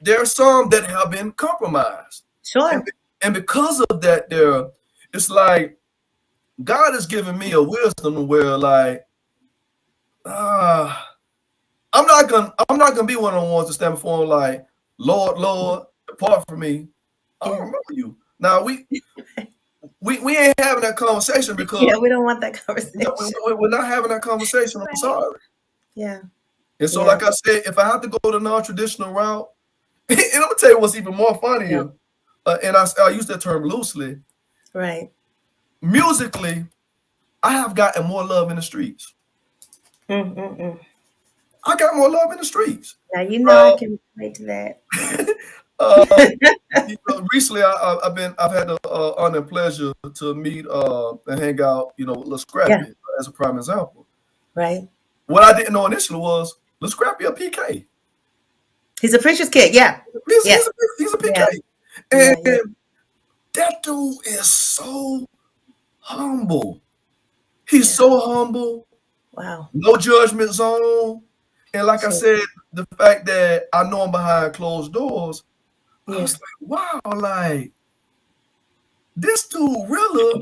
there are some that have been compromised. Sure. And because of that, it's like God has given me a wisdom where like I'm not gonna be one of the ones to stand before him like, Lord, Lord, depart from me. I don't Yeah. remember you. Now we ain't having that conversation because Yeah, we don't want that conversation. we're not having that conversation. I'm sorry. Yeah. And so, Yeah. like I said, if I have to go the non-traditional route, and I'm gonna tell you what's even more funny Yeah. here, and I use that term loosely. Right. Musically, I have gotten more love in the streets. Mm-mm-mm. I got more love in the streets. Now you know I can relate to that. Recently, I've had the honor and pleasure to meet and hang out, with Lil Scrappy Yeah. as a prime example. Right. What I didn't know initially was Lil Scrappy a PK. He's a preacher's kid. Yeah. Yeah. He's a PK, Yeah. and Yeah. that dude is so humble. He's Yeah. so humble, Wow. no judgment zone, and like I Sure. said, the fact that I know him behind closed doors, I Yeah. was like, wow, like this dude realer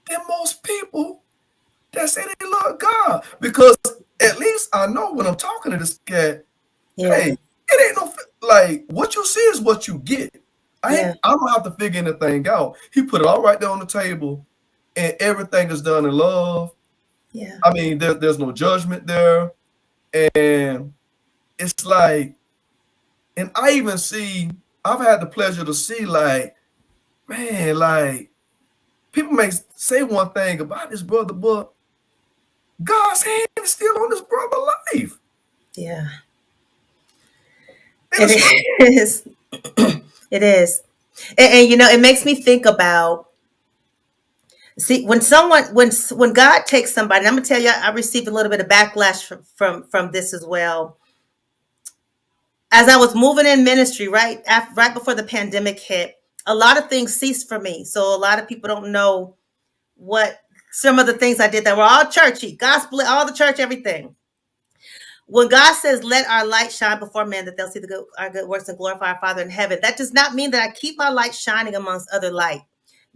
than most people that say they love God. Because at least I know when I'm talking to this cat, Yeah. hey, it ain't no like what you see is what you get. Yeah. I don't have to figure anything out. He put it all right there on the table, and everything is done in love. Yeah. I mean, there's no judgment there, and it's like, and I've had the pleasure to see, like, man, like people may say one thing about his brother, but God's hand is still on his brother's life. Yeah. And it's It is. It is. And it makes me think about, see, when God takes somebody, and I'm gonna tell you, I received a little bit of backlash from this as well. As I was moving in ministry, right before the pandemic hit, a lot of things ceased for me. So a lot of people don't know what some of the things I did that were all churchy, gospel, all the church, everything. When God says, "Let our light shine before men, that they'll see our good works and glorify our Father in heaven," that does not mean that I keep my light shining amongst other light.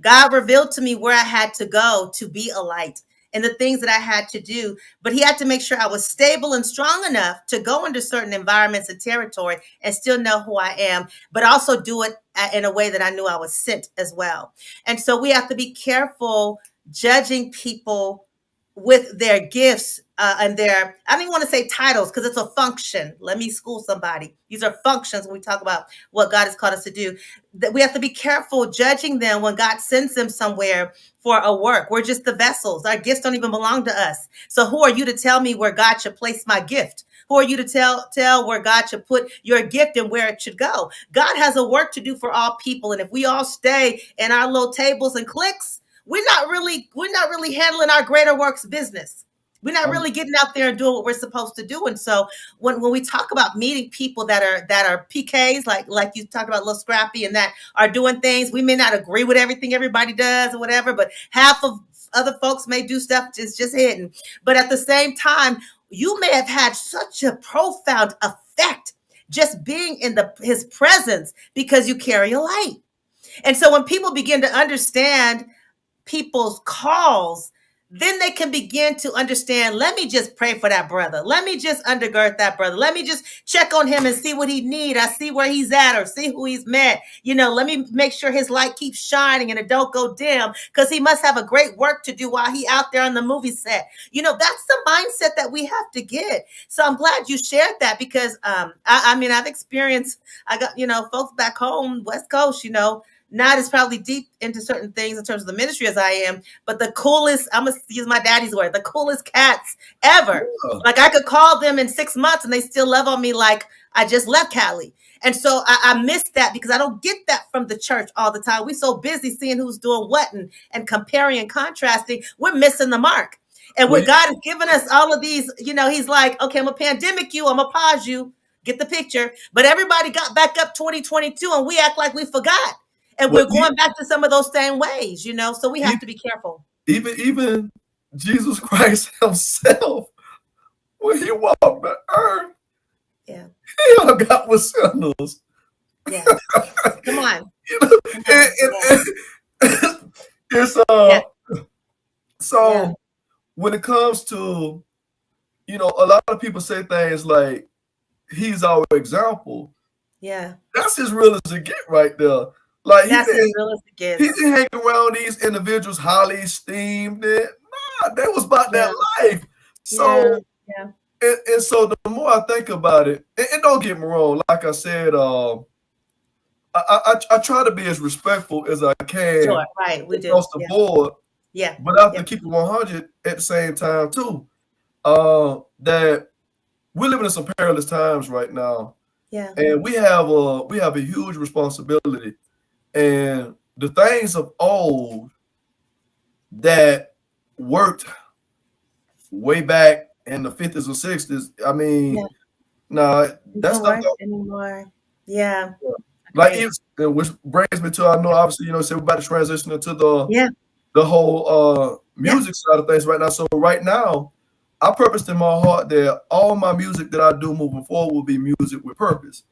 God revealed to me where I had to go to be a light and the things that I had to do, but he had to make sure I was stable and strong enough to go into certain environments and territory and still know who I am, but also do it in a way that I knew I was sent as well. And so we have to be careful judging people with their gifts and their, I don't even want to say titles because it's a function. Let me school somebody. These are functions when we talk about what God has called us to do. That we have to be careful judging them when God sends them somewhere for a work. We're just the vessels. Our gifts don't even belong to us. So who are you to tell me where God should place my gift? Who are you to tell where God should put your gift and where it should go? God has a work to do for all people. And if we all stay in our little tables and cliques, we're not really handling our greater works business. We're not really getting out there and doing what we're supposed to do. And so when we talk about meeting people that are PKs, like you talked about, Lil Scrappy, and that are doing things, we may not agree with everything everybody does or whatever, but half of other folks may do stuff just hidden. But at the same time, you may have had such a profound effect just being in his presence because you carry a light. And so when people begin to understand people's calls, then they can begin to understand, let me just pray for that brother. Let me just undergird that brother. Let me just check on him and see what he needs. I see where he's at or see who he's met. Let me make sure his light keeps shining and it don't go dim, because he must have a great work to do while he out there on the movie set. That's the mindset that we have to get. So I'm glad you shared that, because I've experienced, I got, folks back home, West Coast, not as probably deep into certain things in terms of the ministry as I am, but the coolest, I'm going to use my daddy's word, the coolest cats ever. Yeah. Like I could call them in 6 months and they still love on me like I just left Cali. And so I miss that because I don't get that from the church all the time. We're so busy seeing who's doing what and comparing and contrasting. We're missing the mark. And when God has given us all of these, he's like, okay, I'm going to pandemic you. I'm going to pause you. Get the picture. But everybody got back up 2022 and we act like we forgot. And we're going back to some of those same ways, so we have to be careful. Even Jesus Christ himself, when he walked the earth, Yeah. Y'all got with sinners. Yeah. Come on. You know, Come and, on. Yeah. it's Yeah. Yeah. so when it comes to, a lot of people say things like he's our example. Yeah. That's as real as it get right there. Like That's as real as it he gets. didn't hang around these individuals highly esteemed. Nah, that was about their Yeah. life. Yeah. So Yeah. and so the more I think about it, and don't get me wrong, like I said, I try to be as respectful as I can Sure. Right. We do. across the Yeah. board, Yeah. but I have to Yeah. keep it 100 at the same time too. That we're living in some perilous times right now, Yeah. and we have a huge responsibility. And the things of old that worked way back in the 50s and 60s, I mean, Yeah. nah, It that don't stuff work don't. anymore. Yeah. Like, Great. which brings me to, I know obviously, say we're about to transition into Yeah. the whole Yeah. music side of things right now. So right now, I purposed in my heart that all my music that I do moving forward will be music with purpose.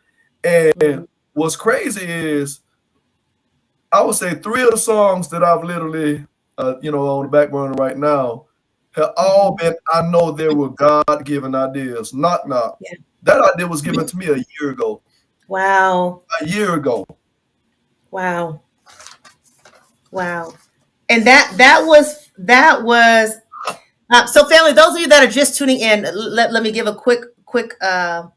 And Mhm. what's crazy is I would say 3 of the songs that I've literally, on the back burner right now have all Mhm. been, I know they were God-given ideas. Knock, knock. Yeah. That idea was given to me a year ago. Wow. A year ago. Wow. Wow. And that was so, family, those of you that are just tuning in, let me give a quick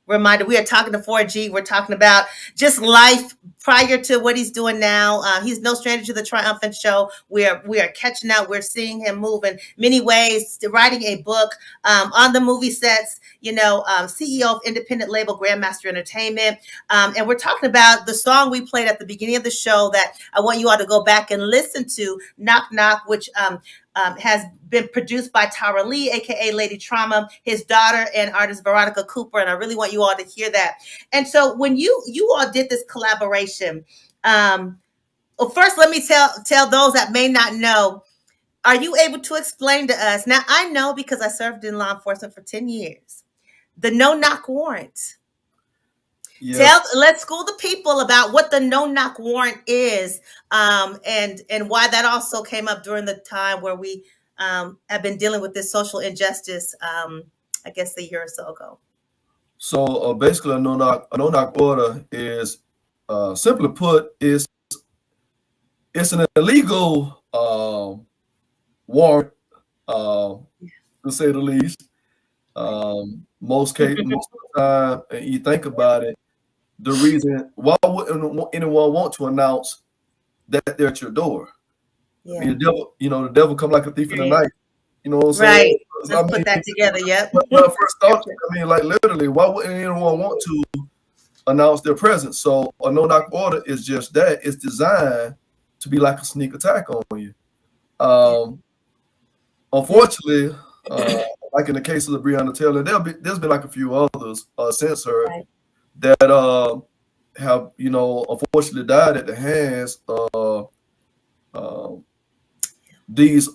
reminder. We are talking to 4G. We're talking about just life prior to what he's doing now. He's no stranger to the Triumphant show. We are catching up. We're seeing him move in many ways, writing a book, on the movie sets, CEO of independent label Grandmaster Entertainment. And we're talking about the song we played at the beginning of the show that I want you all to go back and listen to, Knock Knock, which has been produced by Tara Lee, aka Lady Trauma, his daughter, and artist Veronica Cooper. And I really want you all to hear that. And so when you all did this collaboration, well, first let me tell those that may not know. Are you able to explain to us? Now I know because I served in law enforcement for 10 years. The no knock warrant. Yes. Let's school the people about what the no knock warrant is, and why that also came up during the time where we have been dealing with this social injustice. I guess a year or so ago. So basically, a no knock order is, simply put, it's an illegal warrant, to say the least. Most of the time, and you think about it, the reason why wouldn't anyone want to announce that they're at your door? I mean, Yeah. the devil come like a thief in the Right. night. You know what I'm saying? Right. I Let's mean, put that together. Yep. my first thought, Scripture. I mean, like literally, why wouldn't anyone want to announce their presence? So a no knock order is just that. It's designed to be like a sneak attack on you. Yeah. Um, Yeah. Unfortunately, like in the case of the Breonna Taylor, there's been like a few others since her Right. that have unfortunately died at the hands of uh, these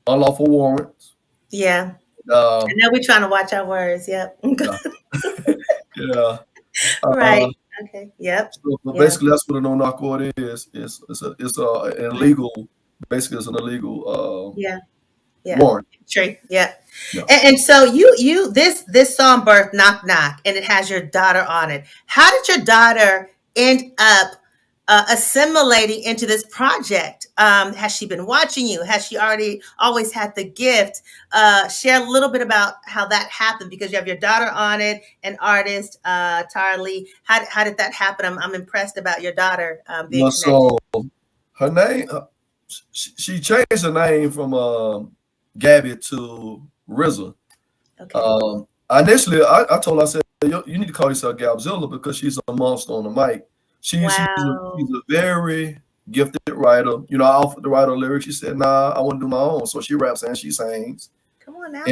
unlawful warrants. Yeah. Uh, And now we're trying to watch our words. Yep. yeah, yeah. Right. Uh, Okay. Yep. so Yeah. basically, that's what a no-knock order is. It's an illegal. Basically, it's an illegal Yeah. Yeah. warrant. True. Yeah. Yeah. And so you this song birth knock knock, and it has your daughter on it. How did your daughter end up assimilating into this project? Has she been watching you? Has she already always had the gift? Share a little bit about how that happened, because you have your daughter on it, an artist, Tara Lee. How did that happen? I'm impressed about your daughter being Well, connected. so her name, she changed her name from Gabby to RZA. Okay. Initially, I told her, I said, you need to call yourself Gabzilla because she's a monster on the mic. She's Wow. a very gifted writer. I offered to write her lyrics. She said, nah, I want to do my own. So she raps and she sings. Come on now.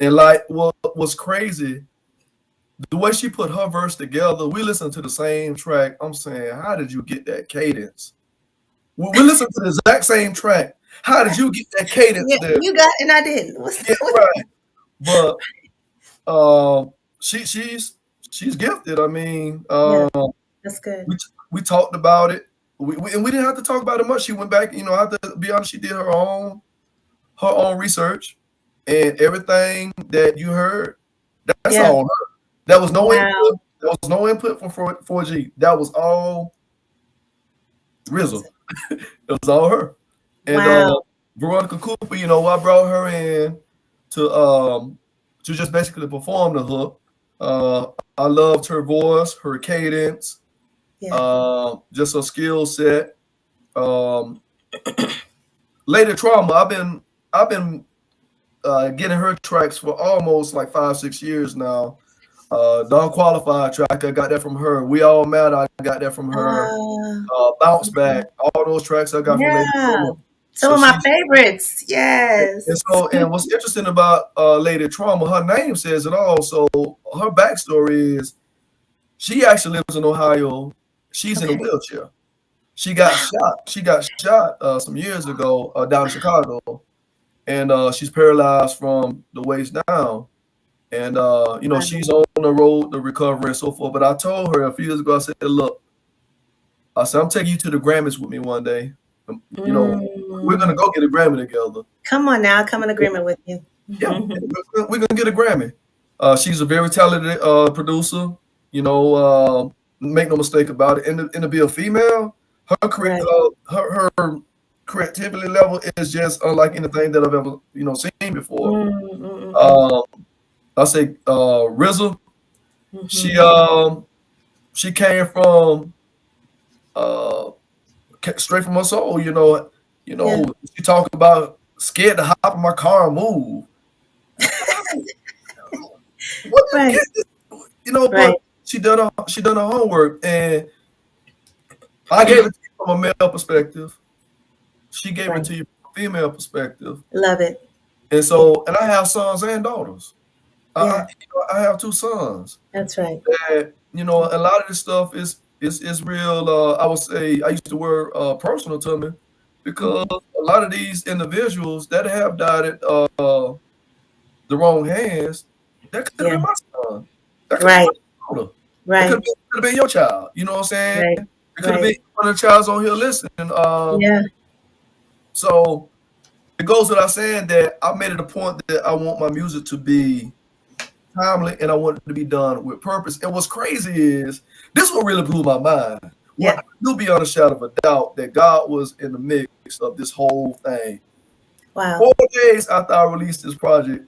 And like what was crazy, the way she put her verse together, we listened to the same track. I'm saying, how did you get that cadence? We listened to the exact same track. How did you get that cadence Yeah, there? you got and I didn't. Yeah, right. But she's gifted. I mean, Yeah, that's good. we talked about it. And we didn't have to talk about it much. She went back. I have to be honest. She did her own research, and everything that you heard, that's Yeah. all her. There was no input. Wow. There was no input from 4G. That was all RZA. It was all her. And Wow. Veronica Cooper, I brought her in to just basically perform the hook. I loved her voice, her cadence, just her skill set. Lady Trauma, I've been getting her tracks for almost like 5-6 years now. Don't Qualify track, I got that from her. We All Matter, I got that from her. Bounce Back, all those tracks I got from Lady Yeah. Trauma. Some of my favorites. Yes. And what's interesting about Lady Trauma, her name says it all. So her backstory is she actually lives in Ohio. She's in a wheelchair. She got shot. She got shot some years ago down in Chicago, and she's paralyzed from the waist down. And she's on the road to recovery and so forth. But I told her a few years ago, I said, look, I'm taking you to the Grammys with me one day. We're gonna go get a Grammy together. Come on now, come in agreement with you. Yeah, we're gonna get a Grammy. She's a very talented producer. Make no mistake about it. And to be a female, her creativity level is just unlike anything that I've ever seen before. I say RZA. She came from straight from her soul. She talked about scared to hop in my car and move. Right. But she done her homework, and I gave it to you from a male perspective. She gave it to you from a female perspective. Love it. And I have sons and daughters. Yeah. I have 2 sons. That's right. And, a lot of this stuff is real. I would say I used the word personal to me, because a lot of these individuals that have died at the wrong hands, that could have been my son. That could have been my daughter. Right. It could have been your child. You know what I'm saying? Right. It could have been one of the child's on here listening. So it goes without saying that I made it a point that I want my music to be timely, and I want it to be done with purpose. And what's crazy is this what really blew my mind. Well, I do beyond a shadow of a doubt that God was in the mix of this whole thing. Wow. 4 days after I released this project,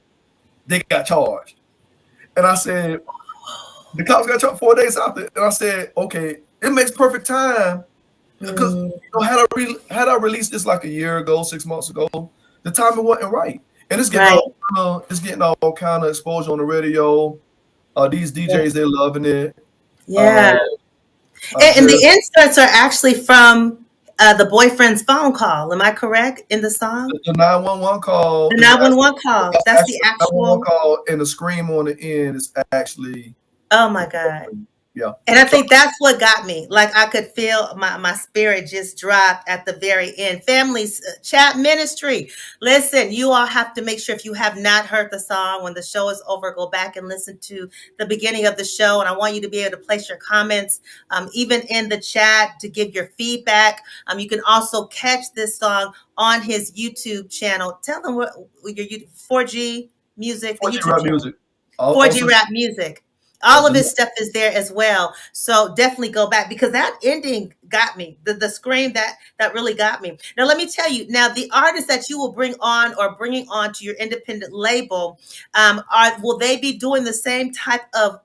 they got charged. And I said, the cops got charged 4 days after. And I said, okay, it makes perfect time. Because had I released this like a year ago, 6 months ago, the timing wasn't right. And it's getting all kind of exposure on the radio. These DJs, they're loving it. Yeah. And the inserts are actually from the boyfriend's phone call. Am I correct in the song? The 911 call. The 911 call. That's the actual 911 call, and the scream on the end is actually. Oh my God. Yeah. And I think that's what got me. Like I could feel my spirit just drop at the very end. Families Chat Ministry. Listen, you all have to make sure, if you have not heard the song, when the show is over, go back and listen to the beginning of the show. And I want you to be able to place your comments, even in the chat, to give your feedback. You can also catch this song on his YouTube channel. Tell them what your 4G Music. 4G Rap Music. 4G Rap Music. All of his stuff is there as well. So definitely go back, because that ending got me. The scream that really got me. Now, let me tell you, now the artists that you will bring on or bringing on to your independent label, will they be doing the same type of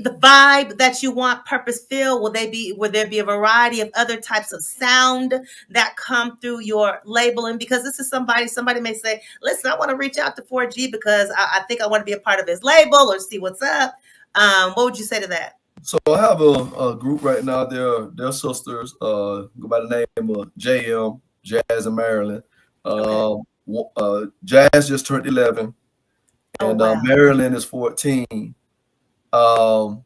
the vibe that you want, purpose filled? Will there be a variety of other types of sound that come through your labeling? Because this is somebody may say, listen, I want to reach out to 4G because I think I want to be a part of his label or see what's up. What would you say to that? So I have a group right now. They're sisters, go by the name of JM, Jazz in Maryland. Jazz just turned 11, and Maryland is 14. You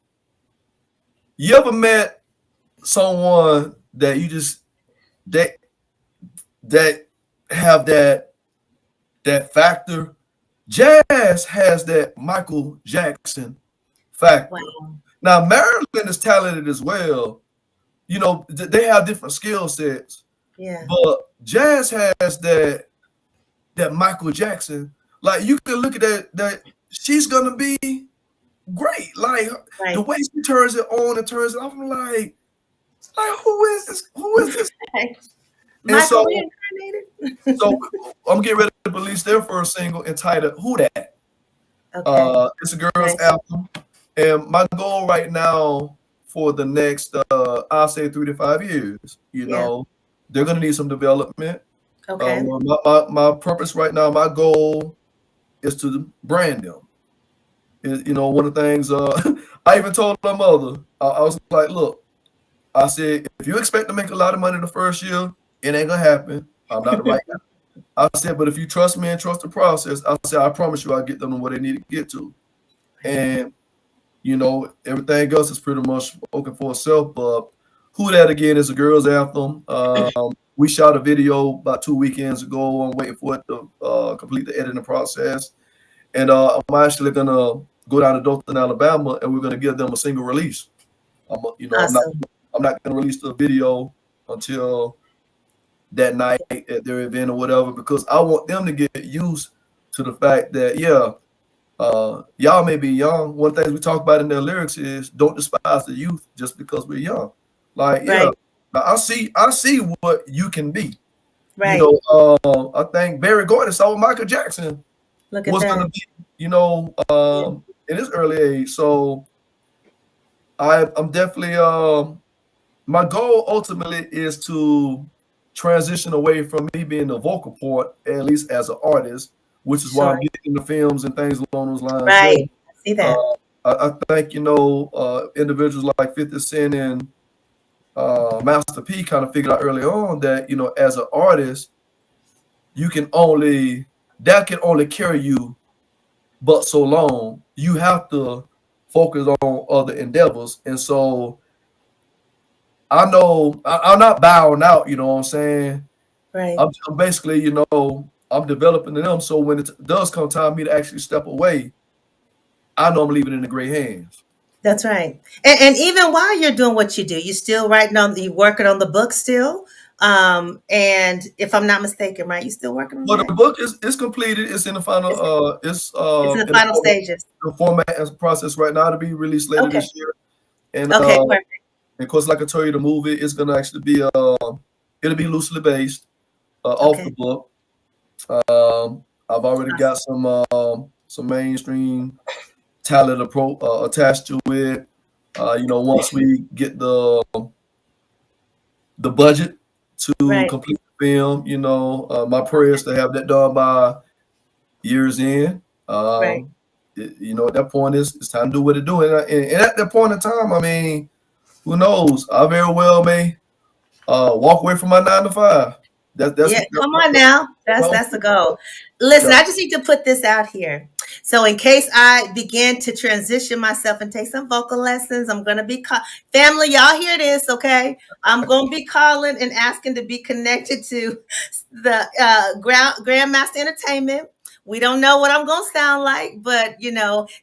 ever met someone that you just that have that factor Jazz has that Michael Jackson factor. Wow. Now Marilyn is talented as well. You know, they have different skill sets, Yeah. but Jazz has that Michael Jackson. Like you can look at that she's gonna be great. Like the Right. way she turns it on and turns it off, I'm like who is this? Who is this? Okay. And Michael reincarnated. so I'm getting ready to release their first single entitled "Who That." Okay. It's a girl's Nice. album, and my goal right now for the next, I'll say 3 to 5 years, Yeah. they're gonna need some development. Okay. My purpose right now, my goal is to brand them. One of the things I even told my mother, I was like, look, I said, if you expect to make a lot of money the first year, it ain't gonna happen. I'm not the right guy. I said, but if you trust me and trust the process, I said, I promise you I'll get them to where they need to get to. And, everything else is pretty much spoken for itself. But Who That Again is a girl's anthem. We shot a video about 2 weekends ago. I'm waiting for it to complete the editing process. And I'm actually going to go down to Dothan, Alabama, and we're going to give them a single release. Awesome. I'm not going to release the video until that night at their event or whatever, because I want them to get used to the fact that y'all may be young. One of the things we talk about in their lyrics is don't despise the youth just because we're young. Like Right. I see what you can be. Right. I think Barry Gordon saw Michael Jackson Look at was going that. to be, in his early age. So I'm definitely my goal ultimately is to transition away from me being the vocal part, at least as an artist, which is why I'm Sure. getting into films and things along those lines. Yeah. Right. I see that. I think individuals like 50 Cent and Master P kind of figured out early on that as an artist, that can only carry you but so long. You have to focus on other endeavors, and so I know I'm not bowing out. You know what I'm saying? Right. I'm basically, I'm developing them. So when it does come time for me to actually step away, I know I'm leaving it in the great hands. That's right. And even while you're doing what you do, you still you working on the book still. And if I'm not mistaken, right, you still working on But that? the book is completed. It's in the final. It's in the In final stages. the format and process right now to be released later Okay. this year. And Okay. Perfect. of course, like I told you, the movie is gonna actually be it'll be loosely based off the Okay. book. I've already got some mainstream talent attached to it. Once we get the budget to Right. complete the film, my prayer is to have that done by year's end. Right. At that point, it's time to do what it do. And at that point in time, I mean, who knows? I very well may walk away from my 9 to 5. That's Yeah, that's come my, on now. my That's the goal. Listen, yeah. I just need to put this out here. So in case I begin to transition myself and take some vocal lessons, I'm gonna be family. Y'all hear this, okay? I'm gonna be calling and asking to be connected to the Grandmaster Entertainment. We don't know what I'm gonna sound like, but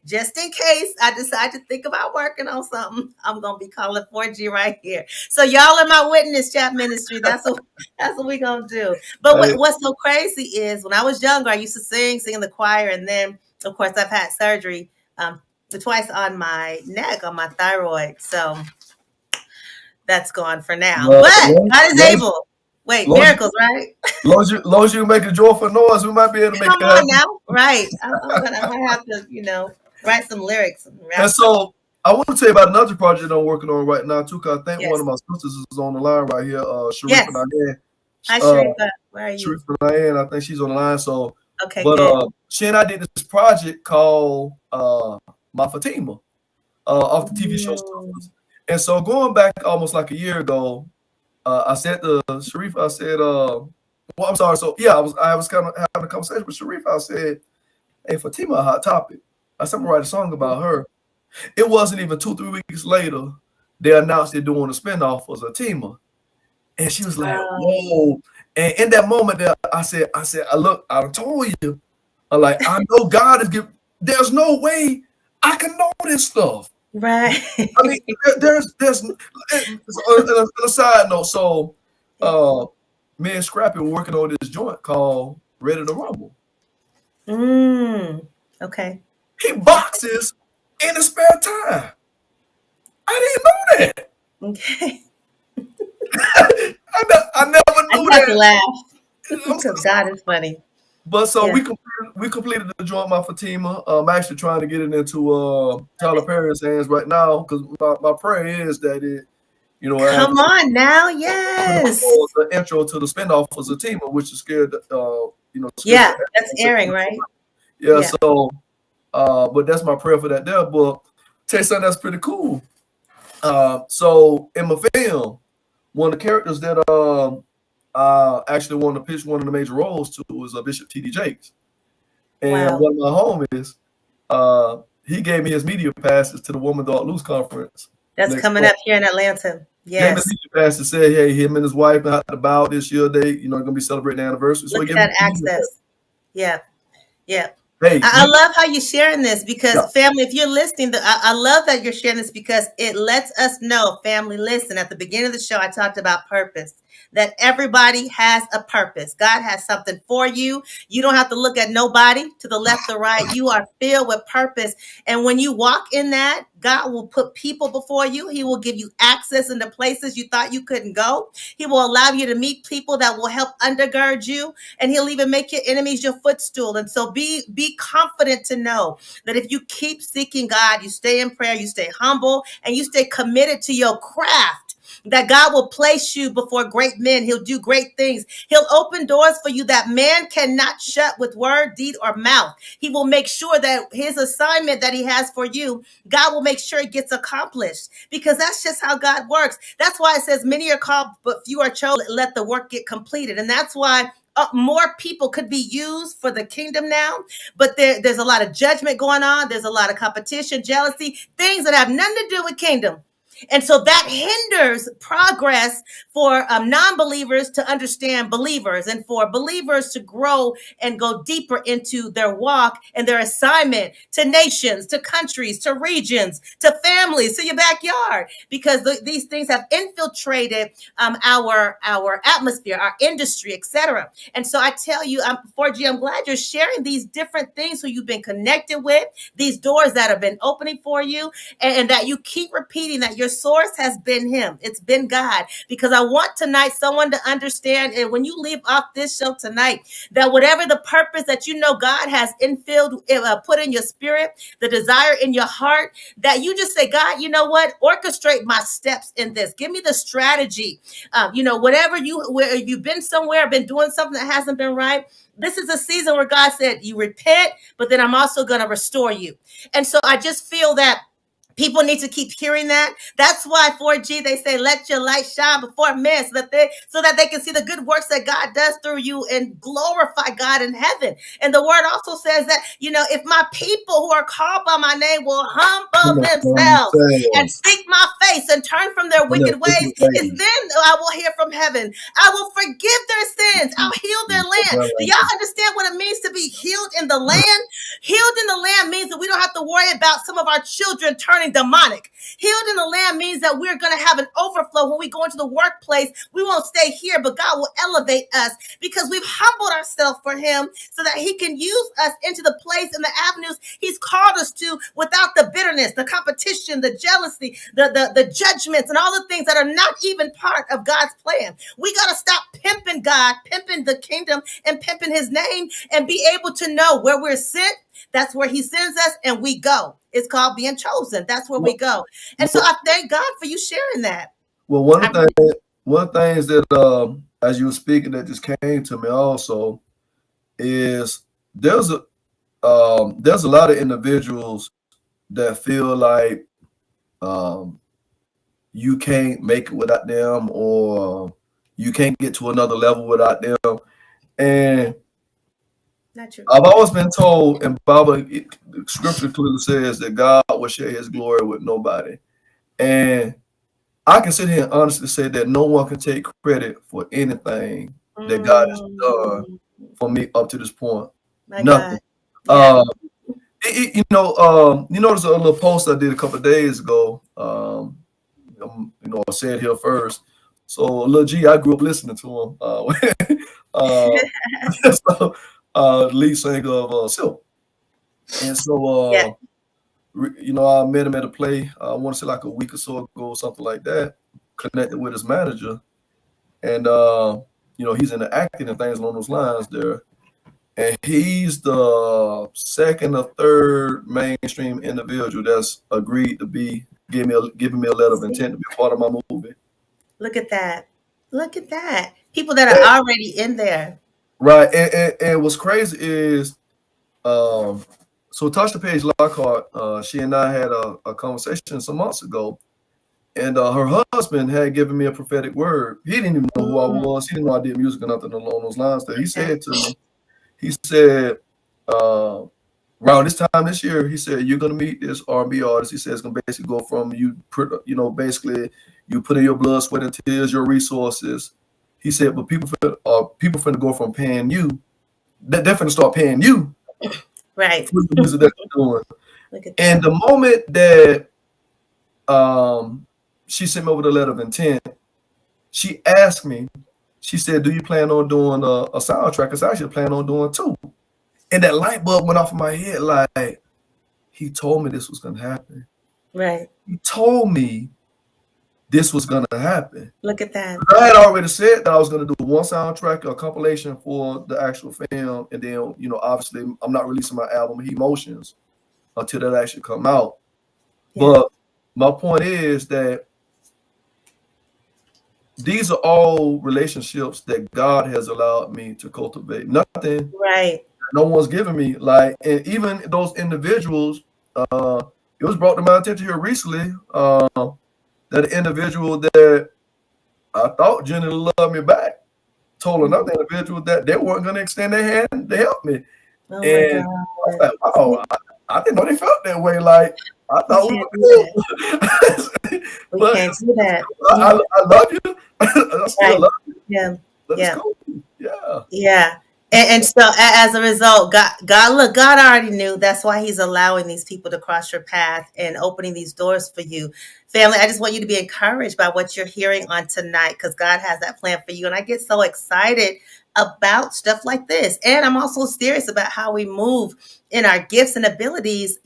just in case I decide to think about working on something, I'm gonna be calling 4G right here. So y'all are my witness, chat ministry. That's what we're gonna do. But Hey, what's so crazy is when I was younger, I used to sing in the choir, and then of course I've had surgery twice on my neck, on my thyroid. So that's gone for now. uh, But long, God is long, able. Wait, long, miracles, right? long as you make a joyful noise, we might be able to make Come it on happen. now. Right. I might have to, write some lyrics and And rap some. so I want to tell you about another project I'm working on right now too, because I think one Yes. of my sisters is on the line right here, Sharif Yes. and Diane. Hi, Uh, Sherida. Where are you? Sharif and Diane, I think she's on the line. So, Okay, but good. she and I did this project called My Fatima off the TV show Mm, Stuffers. And so going back almost like a year ago, I said to Sharif, I said, well, I'm sorry. So yeah, I was kind of having a conversation with Sharif. I said, hey, Fatima, a hot topic. I said, I'm gonna write a song about her. It wasn't even 2, 3 weeks later, they announced they're doing a spinoff for Fatima. And she was like, um, whoa. And in that moment there, I said, I look, I told you. I'm like, I know God is giving. There's no way I can know this stuff. Right. I mean, there's on a side note. So, me and Scrappy were working on this joint called Ready to Rumble. Okay. He boxes in his spare time. I didn't know that. Okay. I never I knew have to that. laugh because God is funny. But so Yeah. we completed the joint by Fatima. I'm actually trying to get it into Tyler Perry's hands right now because my prayer is that it, as Come on now. Yes. the intro to the spinoff for Fatima, which is scared Yeah. the That's airing, right? yeah. Yeah. So but that's my prayer for that there. But tell you something that's pretty cool. So in my film, one of the characters that actually wanted to pitch one of the major roles to was Bishop T.D. Jakes. And Wow. one of my homies, he gave me his media passes to the Woman Don't Lose conference. That's coming up here in Atlanta. Gave me his Yes. media pass to say, hey, him and his wife had to bow this year. They, going to be celebrating the anniversary. So Look he at gave me that access. Yeah. Yeah. hey, I love how you're sharing this because yeah. family, if you're listening, I love that you're sharing this because it lets us know, family, listen, at the beginning of the show, I talked about purpose, that everybody has a purpose. God has something for you. You don't have to look at nobody to the left or right. You are filled with purpose. And when you walk in that, God will put people before you. He will give you access into places you thought you couldn't go. He will allow you to meet people that will help undergird you. And he'll even make your enemies your footstool. And so be confident to know that if you keep seeking God, you stay in prayer, you stay humble, and you stay committed to your craft, that God will place you before great men. He'll do great things. He'll open doors for you that man cannot shut with word, deed, or mouth. He will make sure that his assignment that he has for you, God will make sure it gets accomplished, because that's just how God works. That's why it says many are called, but few are chosen. Let the work get completed. And that's why more people could be used for the kingdom now, but there's a lot of judgment going on. There's a lot of competition, jealousy, things that have nothing to do with kingdom. And so that hinders progress for non-believers to understand believers, and for believers to grow and go deeper into their walk and their assignment to nations, to countries, to regions, to families, to your backyard, because these things have infiltrated our atmosphere, our industry, etc. And so I tell you, 4G, I'm glad you're sharing these different things who you've been connected with, these doors that have been opening for you, and that you keep repeating that your source has been him. It's been God. Because I want tonight someone to understand, and when you leave off this show tonight, that whatever the purpose that you know God has infilled, put in your spirit, the desire in your heart, that you just say, God, you know what? Orchestrate my steps in this. Give me the strategy. Whatever where you've been somewhere, been doing something that hasn't been right. This is a season where God said, you repent, but then I'm also going to restore you. And so I just feel that people need to keep hearing that. That's why 4G, they say, let your light shine before men, so that they can see the good works that God does through you and glorify God in heaven. And the word also says that, if my people who are called by my name will humble themselves and seek my face and turn from their wicked ways, it's then I will hear from heaven. I will forgive their sins. I'll heal their land. Do y'all understand what it means to be healed in the land? Healed in the land means that we don't have to worry about some of our children turning demonic. Healed in the land means that we're going to have an overflow when we go into the workplace. We won't stay here, but God will elevate us because we've humbled ourselves for him, so that he can use us into the place and the avenues he's called us to, without the bitterness, the competition, the jealousy, the judgments, and all the things that are not even part of God's plan. We got to stop pimping God, pimping the kingdom, and pimping his name, and be able to know where we're sent. That's where he sends us, and we go. It's called being chosen. That's where we go. And so I thank God for you sharing that. Well, one of the things that as you were speaking that just came to me also is there's a lot of individuals that feel like you can't make it without them, or you can't get to another level without them. And not true. I've always been told, and Bible scripture clearly says that God will share his glory with nobody. And I can sit here and honestly say that no one can take credit for anything that God has done for me up to this point. My Nothing. God. Yeah. You notice a little post I did a couple of days ago. I said here first. So Lil G, I grew up listening to him. Uh, so, lead singer of Silk. And Yeah. so, I met him at a play. I want to say like a week or so ago, something like that. Connected with his manager, and he's into acting and things along those lines there. And he's the second or third mainstream individual that's agreed to be giving me a letter of See, intent to be a part of my movie. look at that. Look at that. People that are already in there. Right, and what's crazy is, um, so Tasha Page Lockhart, she and I had a conversation some months ago, and her husband had given me a prophetic word. He didn't even know who I Mm, was. He didn't know I did music or nothing along those lines. That he okay. said to me, he said, uh, around this time this year, he said, you're gonna meet this R&B artist. He said it's gonna basically go from basically you put in your blood, sweat, and tears, your resources. He said, but people finna go from paying you, they're finna start paying you Right. for the music that you're doing. Look at And that. the moment that she sent me over the letter of intent, she asked me, she said, do you plan on doing a soundtrack? Because I actually plan on doing two. And that light bulb went off in my head like, he told me this was going to happen. Right. He told me this was going to happen. Look at that. I had already said that I was going to do one soundtrack, a compilation for the actual film. And then, obviously, I'm not releasing my album, Emotions, until that actually come out. Yeah. But my point is that these are all relationships that God has allowed me to cultivate. Nothing, Right. no one's given me. Like, and even those individuals, it was brought to my attention here recently that an individual that I thought genuinely loved me back told another individual that they weren't going to extend their hand to help me. Oh my And I was God. like, wow, I didn't know they felt that way. Like, I We thought we can't were do that. cool. We But can't do that. I love you. I still Right. love you. Yeah. But it's Yeah. cool. Yeah. Yeah. And so as a result, look, God already knew. That's why he's allowing these people to cross your path and opening these doors for you. Family, I just want you to be encouraged by what you're hearing on tonight because God has that plan for you. And I get so excited about stuff like this. And I'm also serious about how we move in our gifts and abilities,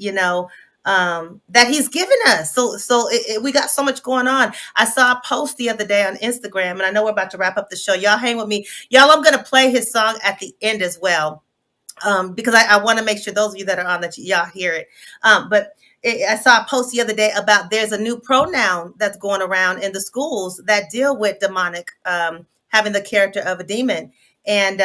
that he's given us. We got so much going on. I saw a post the other day on Instagram, and I know we're about to wrap up the show. Y'all hang with me. Y'all, I'm going to play his song at the end as well, because I want to make sure those of you that are on that y'all hear it. I saw a post the other day about there's a new pronoun that's going around in the schools that deal with demonic, having the character of a demon. And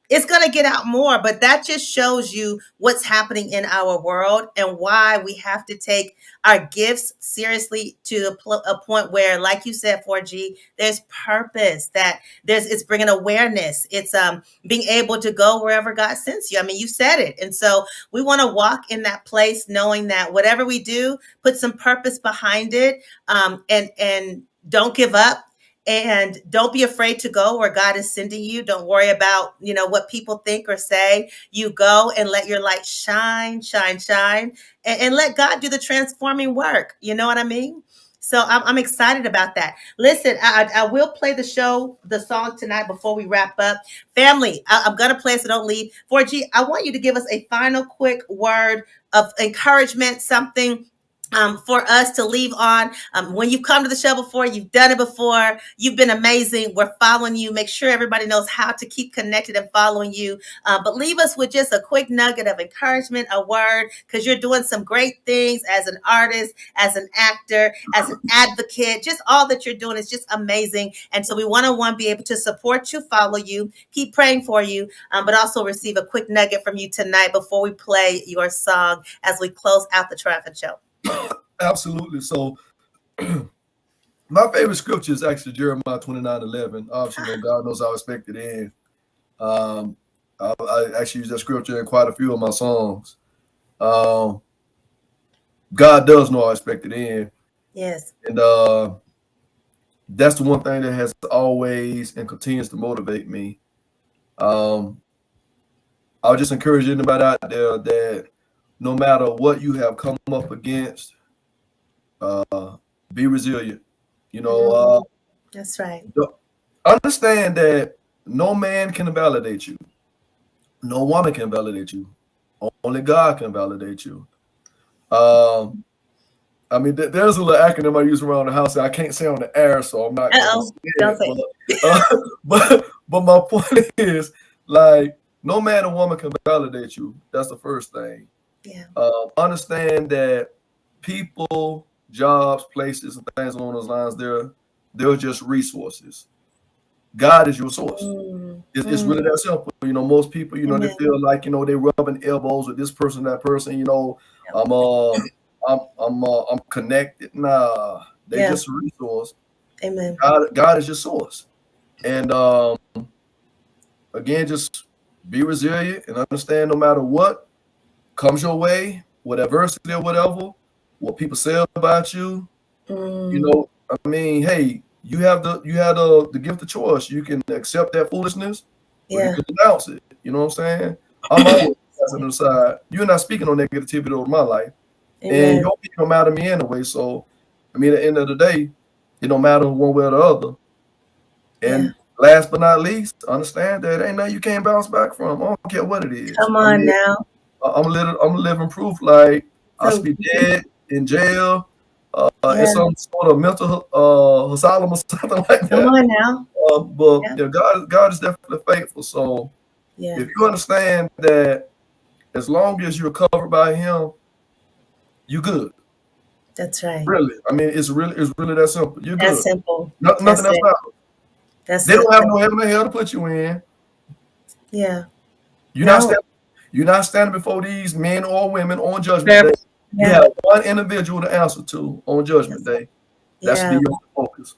it's going to get out more, but that just shows you what's happening in our world and why we have to take our gifts seriously to a point where, like you said, 4G, there's purpose, that it's bringing awareness. It's being able to go wherever God sends you. I mean, you said it. And so we want to walk in that place knowing that whatever we do, put some purpose behind it, and don't give up. And don't be afraid to go where God is sending you. Don't worry about, what people think or say. You go and let your light shine, shine, shine, and let God do the transforming work. You know what I mean? So I'm excited about that. Listen, I will play the song tonight before we wrap up. Family, I'm going to play it, so don't leave. 4G, I want you to give us a final quick word of encouragement, something for us to leave on. When you've come to the show before, you've done it before, you've been amazing. We're following you. Make sure everybody knows how to keep connected and following you. But leave us with just a quick nugget of encouragement, a word, because you're doing some great things as an artist, as an actor, as an advocate. Just all that you're doing is just amazing. And so we want to be able to support you, follow you, keep praying for you, but also receive a quick nugget from you tonight before we play your song as we close out the Triumphant Show. Absolutely. So my favorite scripture is actually Jeremiah 29:11. Obviously, God knows I expect it in. Um, I actually use that scripture in quite a few of my songs. Um, God does know I expect it in. Yes. And that's the one thing that has always and continues to motivate me. Um, I'll just encourage anybody out there that no matter what you have come up against, be resilient. You know, That's right. understand that no man can validate you, no woman can validate you, only God can validate you. Um, I mean, there's a little acronym I use around the house that I can't say on the air, so I'm not gonna Uh-oh. say Don't it. say. But my point is, like, no man or woman can validate you. That's the first thing. Yeah. Understand that people, jobs, places, and things along those lines, they're just resources. God is your source. Mm, It's really that simple. You know, most people, they amen. feel like, they rubbing elbows with this person, that person. I'm I'm connected. Nah, they Yeah. just a resource. Amen. God is your source. And again, just be resilient and understand no matter what comes your way, what adversity or whatever, what people say about you, Mm, I mean, hey, you have the gift of choice. You can accept that foolishness or you yeah. can denounce it. You know what I'm saying? I'm always passing the side. You're not speaking on negativity over my life. And Amen. your opinion don't matter to me anyway. So I mean, at the end of the day, it don't matter one way or the other. Yeah. And last but not least, understand that ain't nothing you can't bounce back from. I don't care what it is. Come I on mean, now. I'm living proof. Like I So should be dead in jail, in yeah. some sort of mental asylum or something like Come that. on now. But Yeah. God is definitely faithful. So Yeah. if you understand that as long as you're covered by Him, you good. That's right. Really, I mean, it's really that simple. You're That's good. simple. Nothing That's else it. matters. That's They it. don't have no heaven or hell to put you in. Yeah. You're not No. standing. You're not standing before these men or women on Judgment Fair- Day. You Yeah. have one individual to answer to on Judgment Yes. Day. That should be Yeah. your focus.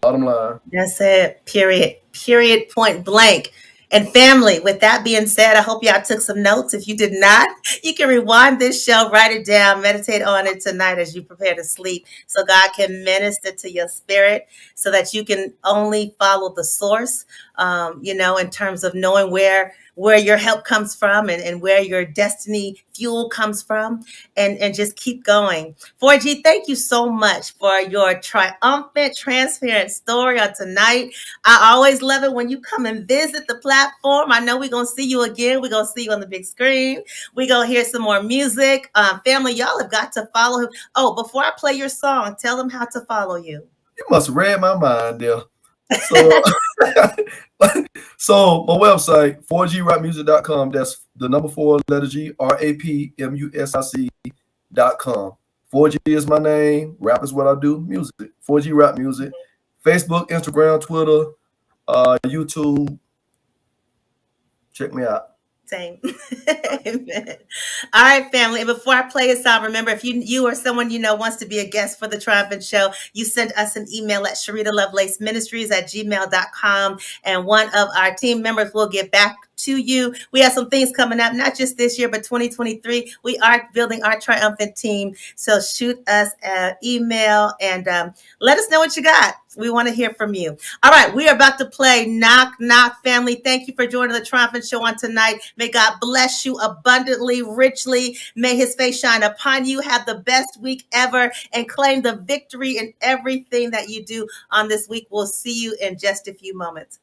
Bottom line. That's it. Period. Period. Point blank. And family, with that being said, I hope y'all took some notes. If you did not, you can rewind this show, write it down, meditate on it tonight as you prepare to sleep so God can minister to your spirit so that you can only follow the source, in terms of knowing where your help comes from and where your destiny fuel comes from and just keep going. 4G, thank you so much for your triumphant, transparent story on tonight. I always love it when you come and visit the platform. I know we're going to see you again. We're going to see you on the big screen. We're going to hear some more music. Family, y'all have got to follow him. Oh, before I play your song, tell them how to follow you. You must have read my mind there. So, so my website, 4grapmusic.com. That's the number 4 letter G, RAPMUSIC.com. 4G is my name. Rap is what I do. Music. 4G Rap Music. Facebook, Instagram, Twitter, YouTube. Check me out. Same. Amen. All right, family. And before I play a song, remember if you or someone you know wants to be a guest for the Triumphant Show, you send us an email at Sherida Lovelace Ministries at gmail.com. And one of our team members will get back to you. We have some things coming up, not just this year, but 2023. We are building our triumphant team. So shoot us an email and let us know what you got. We want to hear from you. All right, we are about to play Knock Knock. Family, thank you for joining the Triumphant Show on tonight. May God bless you abundantly, richly. May his face shine upon you. Have the best week ever and claim the victory in everything that you do on this week. We'll see you in just a few moments.